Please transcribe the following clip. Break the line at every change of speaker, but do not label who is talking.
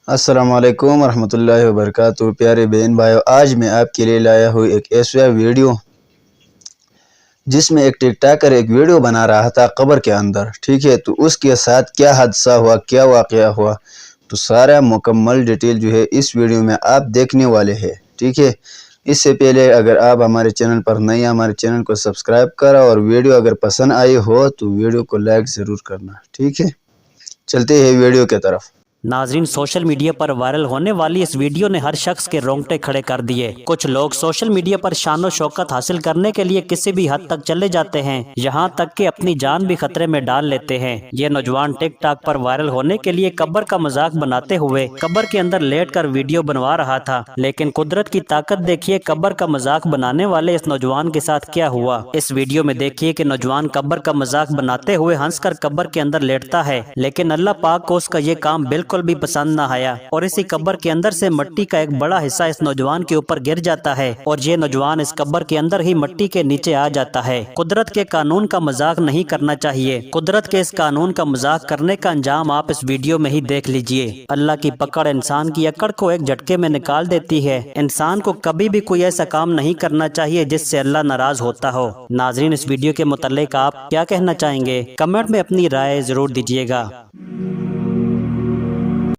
السلام علیکم ورحمۃ اللہ وبرکاتہ۔ پیارے بہن بھائیو، آج میں آپ کے لیے لایا ہوں ایک ایسا ویڈیو جس میں ایک ٹک ٹاکر ایک ویڈیو بنا رہا تھا قبر کے اندر، ٹھیک ہے۔ تو اس کے ساتھ کیا حادثہ ہوا، کیا واقعہ ہوا، تو سارا مکمل ڈیٹیل جو ہے اس ویڈیو میں آپ دیکھنے والے ہیں، ٹھیک ہے۔ اس سے پہلے اگر آپ ہمارے چینل پر نئے ہیں، ہمارے چینل کو سبسکرائب کرا، اور ویڈیو اگر پسند آئی ہو تو ویڈیو کو لائک ضرور کرنا، ٹھیک ہے۔ چلتے ہیں ویڈیو کی طرف۔
ناظرین، سوشل میڈیا پر وائرل ہونے والی اس ویڈیو نے ہر شخص کے رونگٹے کھڑے کر دیے۔ کچھ لوگ سوشل میڈیا پر شان و شوکت حاصل کرنے کے لیے کسی بھی حد تک چلے جاتے ہیں، یہاں تک کہ اپنی جان بھی خطرے میں ڈال لیتے ہیں۔ یہ نوجوان ٹک ٹاک پر وائرل ہونے کے لیے قبر کا مذاق بناتے ہوئے قبر کے اندر لیٹ کر ویڈیو بنوا رہا تھا، لیکن قدرت کی طاقت دیکھیے قبر کا مذاق بنانے والے اس نوجوان کے ساتھ کیا ہوا۔ اس ویڈیو میں دیکھیے کہ نوجوان قبر کا مذاق بناتے ہوئے ہنس کر قبر کے اندر لیٹتا ہے، لیکن اللہ پاک کو اس کا یہ کام بالکل بھی پسند نہ آیا، اور اسی قبر کے اندر سے مٹی کا ایک بڑا حصہ اس نوجوان کے اوپر گر جاتا ہے، اور یہ نوجوان اس قبر کے اندر ہی مٹی کے نیچے آ جاتا ہے۔ قدرت کے قانون کا مذاق نہیں کرنا چاہیے۔ قدرت کے اس قانون کا مذاق کرنے کا انجام آپ اس ویڈیو میں ہی دیکھ لیجئے۔ اللہ کی پکڑ انسان کی اکڑ کو ایک جھٹکے میں نکال دیتی ہے۔ انسان کو کبھی بھی کوئی ایسا کام نہیں کرنا چاہیے جس سے اللہ ناراض ہوتا ہو۔ ناظرین، اس ویڈیو کے متعلق آپ کیا کہنا چاہیں گے؟ کمنٹ میں اپنی رائے ضرور دیجیے گا۔